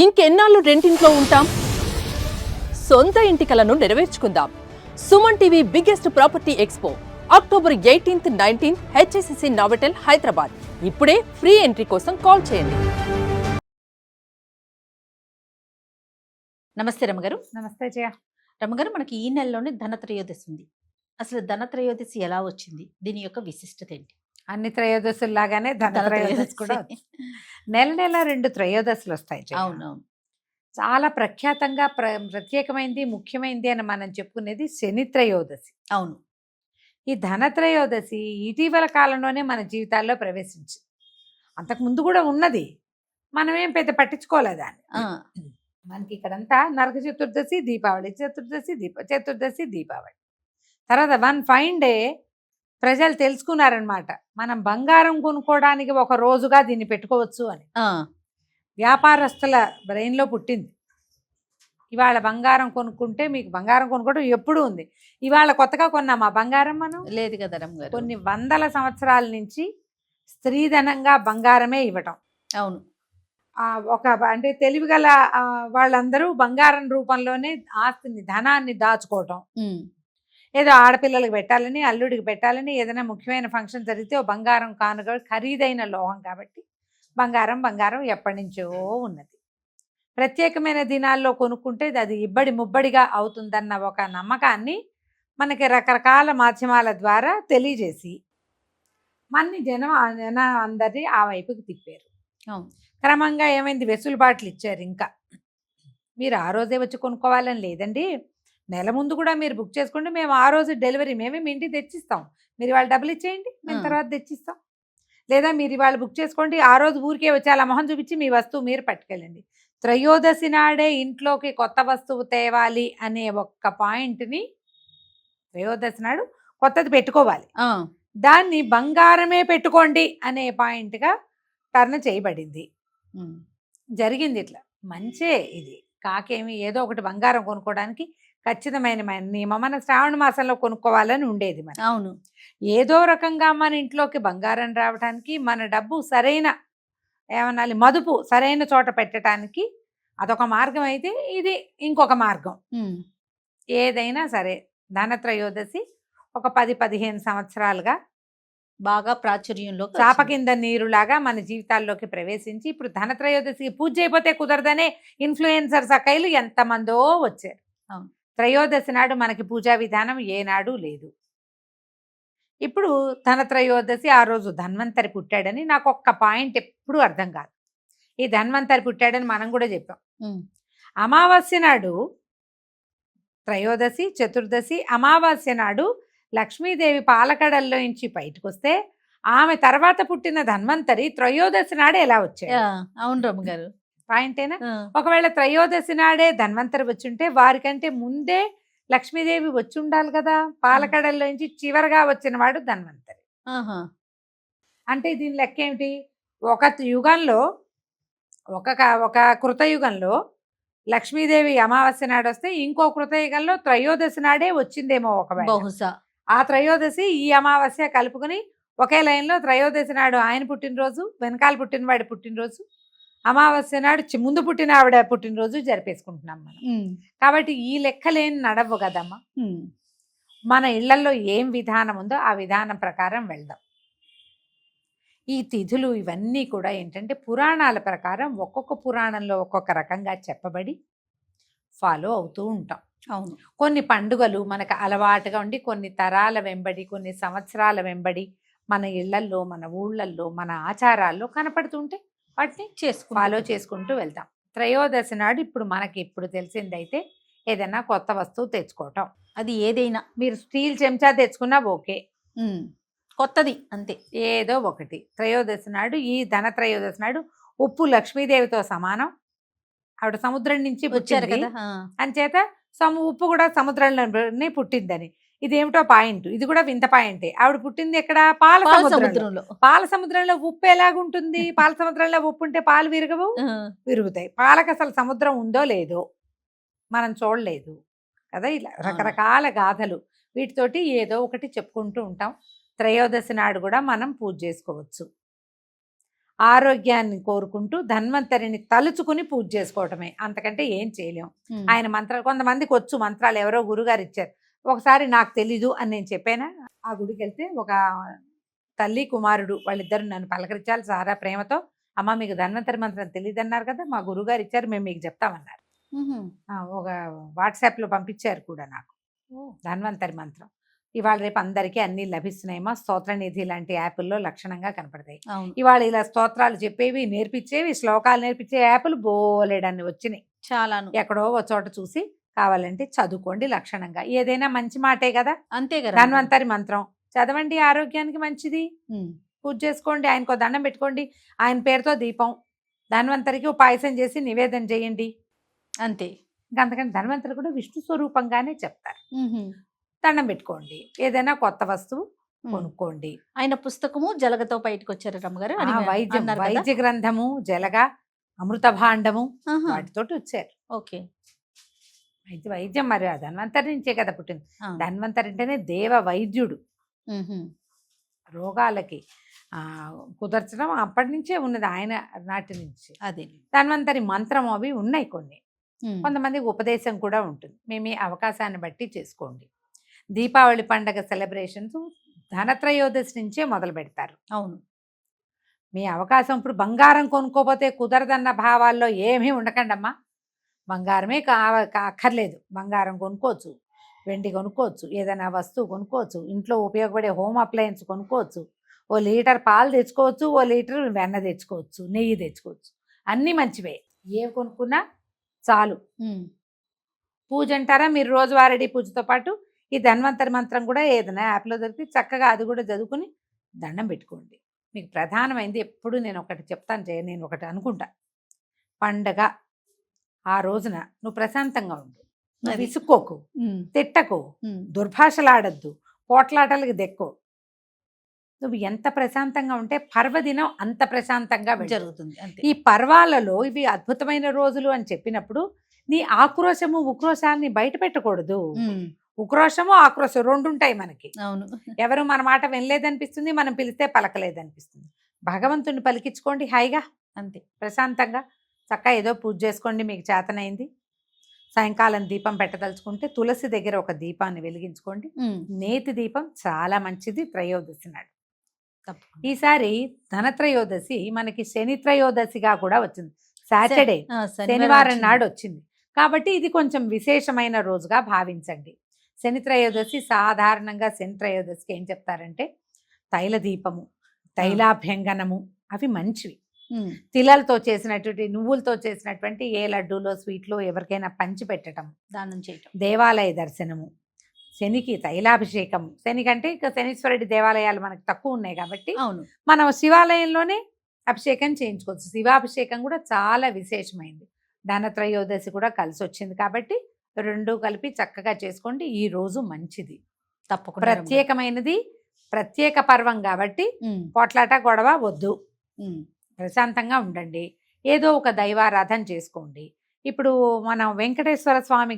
ఇంకెన్నాళ్ళు రెంటింట్లో ఉంటాం? సొంత ఇంటి కలను నెరవేర్చుకుందాం. Suman TV biggest property expo October 18th, 19th HSCC Novotel Hyderabad. ఇప్పుడే ఫ్రీ ఎంట్రీ కోసం కాల్ చేయండి. నమస్తే రమగారు. నమస్తే జయ. రమగారు, మనకి ఈ నెలలోనే ధనత్రయోదశి ఉంది. అసలు ధనత్రయోదశి ఎలా వచ్చింది? దీని యొక్క విశిష్టత ఏంటి? అన్ని త్రయోదశుల్లాగానే ధనత్రయోదశి కూడా నెల నెల 2 త్రయోదశులు వస్తాయి జయ. అవునవును. చాలా ప్రఖ్యాతంగా ప్రత్యేకమైంది, ముఖ్యమైనది అని మనం చెప్పుకునేది శని త్రయోదశి. అవును. ఈ ధనత్రయోదశి ఇటీవల కాలంలోనే మన జీవితాల్లో ప్రవేశించింది. అంతకుముందు కూడా ఉన్నది, మనమేం పెద్ద పట్టించుకోలేదు దాన్ని. మనకి ఇక్కడంతా నరక చతుర్దశి, దీపావళి, చతుర్దశి దీపావళి తర్వాత వన్ ఫైన్ డే ప్రజలు తెలుసుకున్నారనమాట, మనం బంగారం కొనుక్కోవడానికి ఒక రోజుగా దీన్ని పెట్టుకోవచ్చు అని. వ్యాపారస్తుల బ్రెయిన్లో పుట్టింది. ఇవాళ బంగారం కొనుక్కుంటే మీకు బంగారం కొనుక్కోవడం ఎప్పుడు ఉంది. ఇవాళ కొత్తగా కొన్నామా బంగారం? మనం లేదు కదా రమగారు. కొన్ని వందల సంవత్సరాల నుంచి స్త్రీధనంగా బంగారమే ఇవ్వటం. అవును. ఒక అంటే తెలివిగల వాళ్ళందరూ బంగారం రూపంలోనే ఆస్తిని, ధనాన్ని దాచుకోవటం. ఏదో ఆడపిల్లలకు పెట్టాలని, అల్లుడికి పెట్టాలని, ఏదైనా ముఖ్యమైన ఫంక్షన్ జరిగితే ఓ బంగారం కానుక, ఖరీదైన లోహం కాబట్టి బంగారం ఎప్పటి నుంచో ఉన్నది. ప్రత్యేకమైన దినాల్లో కొనుక్కుంటే అది ఇబ్బడి ముబ్బడిగా అవుతుందన్న ఒక నమ్మకాన్ని మనకి రకరకాల మాధ్యమాల ద్వారా తెలియజేసి మన్ని జనం అందరినీ ఆ వైపుకి తిప్పారు. క్రమంగా ఏమైంది, వెసులుబాట్లు ఇచ్చారు. ఇంకా మీరు ఆ రోజే వచ్చి కొనుక్కోవాలని లేదండి, నెల ముందు కూడా మీరు బుక్ చేసుకోండి, మేము ఆ రోజు డెలివరీ మేమే మీ ఇంటికి తెచ్చిస్తాం, మీరు ఇవాళ డబ్బులు ఇచ్చేయండి, మేము తర్వాత తెచ్చిస్తాం. లేదా మీరు ఇవాళ బుక్ చేసుకోండి, ఆ రోజు ఊరికే వచ్చి అలా మొహం చూపించి మీ వస్తువు మీరు పట్టుకెళ్ళండి. త్రయోదశి నాడే ఇంట్లోకి కొత్త వస్తువు తేవాలి అనే ఒక్క పాయింట్ని త్రయోదశి నాడు కొత్తది పెట్టుకోవాలి, దాన్ని బంగారమే పెట్టుకోండి అనే పాయింట్గా టర్న్ చేయబడింది. జరిగింది ఇట్లా. మంచే ఇది, కాకేమి ఏదో ఒకటి బంగారం కొనుక్కోవడానికి ఖచ్చితమైన నియమం. మన శ్రావణ మాసంలో కొనుక్కోవాలని ఉండేది మన. అవును. ఏదో రకంగా మన ఇంట్లోకి బంగారం రావడానికి, మన డబ్బు సరైన ఏమనాలి మదుపు సరైన చోట పెట్టడానికి అదొక మార్గం అయితే ఇది ఇంకొక మార్గం. ఏదైనా సరే ధనత్రయోదశి ఒక 10-15 సంవత్సరాలుగా బాగా ప్రాచుర్యంలో, చాప కింద నీరులాగా మన జీవితాల్లోకి ప్రవేశించి ఇప్పుడు ధనత్రయోదశికి పూజ అయిపోతే కుదరదనే ఇన్ఫ్లుయెన్సర్స్ అక్కయ్యలు ఎంతమందో వచ్చారు. త్రయోదశి నాడు మనకి పూజా విధానం ఏనాడు లేదు. ఇప్పుడు ధనత్రయోదశి ఆ రోజు ధన్వంతరి పుట్టాడని నాకు ఒక్క పాయింట్ ఎప్పుడు అర్థం కాదు. ఈ ధన్వంతరి పుట్టాడని మనం కూడా చెప్పాం. అమావాస్య నాడు త్రయోదశి, చతుర్దశి, అమావాస్య నాడు లక్ష్మీదేవి పాలకడల్లో నుంచి బయటకు వస్తే ఆమె తర్వాత పుట్టిన ధన్వంతరి త్రయోదశి నాడే ఎలా వచ్చాడు? అవును రమగారు, పాయింటేనా? ఒకవేళ త్రయోదశి నాడే ధన్వంతరి వచ్చుంటే వారికంటే ముందే లక్ష్మీదేవి వచ్చి ఉండాలి కదా. పాలకడల్లో నుంచి చివరగా వచ్చిన వాడు ధన్వంతరి. అంటే దీని లెక్క ఏమిటి? ఒక యుగంలో ఒక కృతయుగంలో లక్ష్మీదేవి అమావాస్య నాడు వస్తే ఇంకో కృతయుగంలో త్రయోదశి నాడే వచ్చిందేమో ఒకవేళ. బహుశా ఆ త్రయోదశి ఈ అమావాస్య కలుపుకుని ఒకే లైన్లో త్రయోదశి నాడు ఆయన పుట్టినరోజు, వెనకాల పుట్టినవాడి పుట్టినరోజు, అమావాస్య నాడు ముందు పుట్టిన ఆవిడ పుట్టినరోజు జరిపేసుకుంటున్నాం మనం. కాబట్టి ఈ లెక్కలేని నడవు కదమ్మా. మన ఇళ్లలో ఏం విధానం ఉందో ఆ విధానం ప్రకారం వెళ్దాం. ఈ తిథులు ఇవన్నీ కూడా ఏంటంటే పురాణాల ప్రకారం ఒక్కొక్క పురాణంలో ఒక్కొక్క రకంగా చెప్పబడి ఫాలో అవుతూ ఉంటాం. అవును. కొన్ని పండుగలు మనకు అలవాటుగా ఉండి కొన్ని తరాల వెంబడి, కొన్ని సంవత్సరాల వెంబడి మన ఇళ్లల్లో, మన ఊళ్ళల్లో, మన ఆచారాల్లో కనపడుతుంటే వాటిని ఫాలో చేసుకుంటూ వెళ్తాం. త్రయోదశి నాడు ఇప్పుడు మనకి ఇప్పుడు తెలిసిందైతే ఏదైనా కొత్త వస్తువు తెచ్చుకోవటం. అది ఏదైనా, మీరు స్టీల్ చెంచా తెచ్చుకున్నా ఓకే, కొత్తది అంతే, ఏదో ఒకటి. త్రయోదశి నాడు, ఈ ధనత్రయోదశి నాడు ఉప్పు లక్ష్మీదేవితో సమానం. ఆవిడ సముద్రం నుంచి వచ్చారు కదా, అంచేత ఉప్పు కూడా సముద్రంలోనే పుట్టిందని ఇదేమిటో పాయింట్. ఇది కూడా వింత పాయింటే. ఆవిడ పుట్టింది ఎక్కడ? పాల సముద్రంలో. పాల సముద్రంలో ఉప్పు ఎలాగుంటుంది? పాల సముద్రంలో ఉప్పు ఉంటే పాలు విరగవు? విరుగుతాయి. పాలకు అసలు సముద్రం ఉందో లేదో మనం చూడలేదు కదా. ఇలా రకరకాల గాథలు, వీటితోటి ఏదో ఒకటి చెప్పుకుంటూ ఉంటాం. త్రయోదశి నాడు కూడా మనం పూజ చేసుకోవచ్చు. ఆరోగ్యాన్ని కోరుకుంటూ ధన్వంతరిని తలుచుకుని పూజ చేసుకోవటమే, అంతకంటే ఏం చేయలేం. ఆయన మంత్రాలు కొంతమందికి వచ్చు, మంత్రాలు ఎవరో గురుగారు ఇచ్చారు. ఒకసారి నాకు తెలీదు అని నేను చెప్పానా, ఆ గుడికి వెళ్తే ఒక తల్లి కుమారుడు వాళ్ళిద్దరు నన్ను పలకరించాలి చాలా ప్రేమతో. అమ్మ మీకు ధన్వంతరి మంత్రం తెలియదు అన్నారు కదా, మా గురుగారు ఇచ్చారు, మేము మీకు చెప్తామన్నారు. ఒక వాట్సాప్లో పంపించారు కూడా నాకు ధన్వంతరి మంత్రం. ఇవాళ రేపు అందరికీ అన్ని లభిస్తున్నాయేమో, స్తోత్రనిధి లాంటి యాప్ల్లో లక్షణంగా కనపడతాయి. ఇవాళ ఇలా స్తోత్రాలు చెప్పేవి నేర్పించేవి, శ్లోకాలు నేర్పించే యాప్లు బోలెడన్ని వచ్చినాయి చాలాను. ఎక్కడో ఒక చోట చూసి కావాలంటే చదువుకోండి లక్షణంగా, ఏదైనా మంచి మాటే కదా. అంతే కదా, ధన్వంతరి మంత్రం చదవండి, ఆరోగ్యానికి మంచిది. పూజ చేసుకోండి, ఆయనకో దండం పెట్టుకోండి, ఆయన పేరుతో దీపం, ధన్వంతరికి పాయసం చేసి నివేదన చేయండి, అంతే. అంతకంటే ధన్వంతరి కూడా విష్ణు స్వరూపంగానే చెప్తారు. దండం పెట్టుకోండి, ఏదైనా కొత్త వస్తువు కొనుక్కోండి. ఆయన పుస్తకము జలగతో బయటకు వచ్చారు రమ్మగారు, వైద్య గ్రంథము, జలగ, అమృత భాండము వాటితోటి వచ్చారు. ఓకే, వైద్యం మరి ధన్వంతరి నుంచే కదా పుట్టింది. ధన్వంతరి అంటేనే దేవ వైద్యుడు. రోగాలకి కుదర్చడం అప్పటి నుంచే ఉన్నది, ఆయన నాటి నుంచి. అదే ధన్వంతరి మంత్రం అవి ఉన్నాయి కొన్ని. కొంతమందికి ఉపదేశం కూడా ఉంటుంది. మేము ఈ అవకాశాన్ని బట్టి చేసుకోండి. దీపావళి పండగ సెలబ్రేషన్స్ ధనత్రయోదశి నుంచే మొదలు పెడతారు. అవును, మీ అవకాశం ఇప్పుడు బంగారం కొనుక్కోపోతే కుదరదన్న భావాల్లో ఏమీ ఉండకండి అమ్మా. బంగారమే అక్కర్లేదు, బంగారం కొనుక్కోవచ్చు, వెండి కొనుక్కోవచ్చు, ఏదైనా వస్తువు కొనుక్కోవచ్చు, ఇంట్లో ఉపయోగపడే హోమ్ అప్లయన్స్ కొనుక్కోవచ్చు, ఓ లీటర్ పాలు తెచ్చుకోవచ్చు, ఓ లీటర్ వెన్న తెచ్చుకోవచ్చు, నెయ్యి తెచ్చుకోవచ్చు, అన్నీ మంచివే. ఏ కొనుక్కున్నా చాలు. పూజ అంటారా, మీరు రోజువారీ పూజతో పాటు ఈ ధన్వంతరి మంత్రం కూడా ఏదైనా యాప్లో దొరికి చక్కగా అది కూడా చదువుకుని దండం పెట్టుకోండి. మీకు ప్రధానమైంది ఎప్పుడు నేను ఒకటి చెప్తాను, నేను ఒకటి అనుకుంటా, పండగ ఆ రోజున నువ్వు ప్రశాంతంగా ఉండు, విసుక్కోకు, తిట్టకు, దుర్భాషలాడద్దు, పోట్లాటలకు దెక్కో. నువ్వు ఎంత ప్రశాంతంగా ఉంటే పర్వదినం అంత ప్రశాంతంగా జరుగుతుంది. ఈ పర్వాలలో ఇవి అద్భుతమైన రోజులు అని చెప్పినప్పుడు నీ ఆక్రోశము ఉక్రోశాన్ని బయట పెట్టకూడదు. ఉక్రోషము ఆక్రోశం రెండు ఉంటాయి మనకి. అవును, ఎవరు మన మాట వినలేదనిపిస్తుంది, మనం పిలిస్తే పలకలేదనిపిస్తుంది. భగవంతుని పలికించుకోండి హాయిగా, అంతే ప్రశాంతంగా. చక్కగా ఏదో పూజ చేసుకోండి, మీకు చేతనైంది. సాయంకాలం దీపం పెట్టదలుచుకుంటే తులసి దగ్గర ఒక దీపాన్ని వెలిగించుకోండి. నేతి దీపం చాలా మంచిది త్రయోదశి నాడు. ఈసారి ధనత్రయోదశి మనకి శని త్రయోదశిగా కూడా వచ్చింది. సాటర్డే శనివారం నాడు వచ్చింది కాబట్టి ఇది కొంచెం విశేషమైన రోజుగా భావించండి. శని త్రయోదశి సాధారణంగా శని త్రయోదశికి ఏం చెప్తారంటే తైల దీపము, తైలాభ్యంగనము అవి మంచివి. తిలలతో చేసినటువంటి నువ్వులతో చేసినటువంటి ఏ లడ్డూలో స్వీట్లో ఎవరికైనా పంచి పెట్టడం, దానం చేయటం, దేవాలయ దర్శనము, శనికి తైలాభిషేకం. శనికంటే ఇక శనీశ్వరుడి దేవాలయాలు మనకు తక్కువ ఉన్నాయి కాబట్టి అవును మనం శివాలయంలోనే అభిషేకం చేయించుకోవచ్చు. శివాభిషేకం కూడా చాలా విశేషమైంది. ధనత్రయోదశి కూడా కలిసి వచ్చింది కాబట్టి రెండు కలిపి చక్కగా చేసుకోండి. ఈ రోజు మంచిది, తప్పకుండా ప్రత్యేకమైనది, ప్రత్యేక పర్వం కాబట్టి పోట్లాట గొడవ వద్దు, ప్రశాంతంగా ఉండండి. ఏదో ఒక దైవారాధన చేసుకోండి. ఇప్పుడు మనం వెంకటేశ్వర స్వామి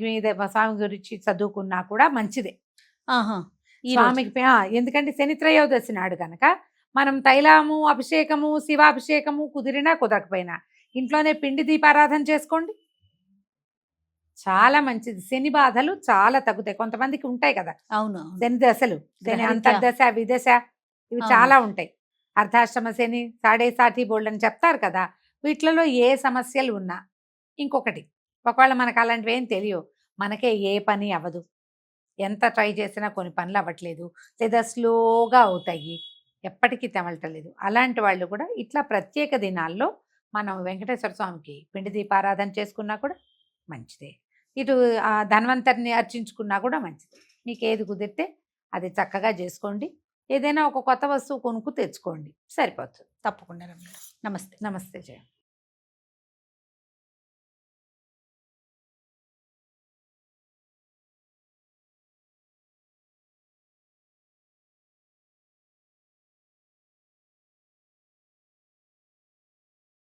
గురించి చదువుకున్నా కూడా మంచిదే. స్వామికి ఎందుకంటే శని త్రయోదశి నాడు కనుక మనం తైలము అభిషేకము శివాభిషేకము కుదిరినా కుదరకపోయినా ఇంట్లోనే పిండి దీపారాధన చేసుకోండి, చాలా మంచిది. శని బాధలు చాలా తగ్గుతాయి. కొంతమందికి ఉంటాయి కదా, అవును శని దశలు, శని అంతర్దశ విదశ ఇవి చాలా ఉంటాయి. అర్ధాష్టమ శని, సాడే సాటి బోల్డ్ అని చెప్తారు కదా. వీటిలలో ఏ సమస్యలు ఉన్నా ఇంకొకటి, ఒకవేళ మనకు అలాంటివి ఏం తెలియవు, మనకే ఏ పని అవ్వదు, ఎంత ట్రై చేసినా కొన్ని పనులు అవ్వట్లేదు, లేదా స్లోగా అవుతాయి, ఎప్పటికీ తెమలటలేదు, అలాంటి వాళ్ళు కూడా ఇట్లా ప్రత్యేక దినాల్లో మనం వెంకటేశ్వర స్వామికి పిండి దీపారాధన చేసుకున్నా కూడా మంచిదే. ఇటు ధన్వంతరిని అర్చించుకున్నా కూడా మంచిది. మీకు ఏది కుదిరితే అది చక్కగా చేసుకోండి. ఏదైనా ఒక కొత్త వస్తువు కొనుక్కు తెచ్చుకోండి, సరిపోతుంది. తప్పకుండా. నమస్తే. నమస్తే జయ.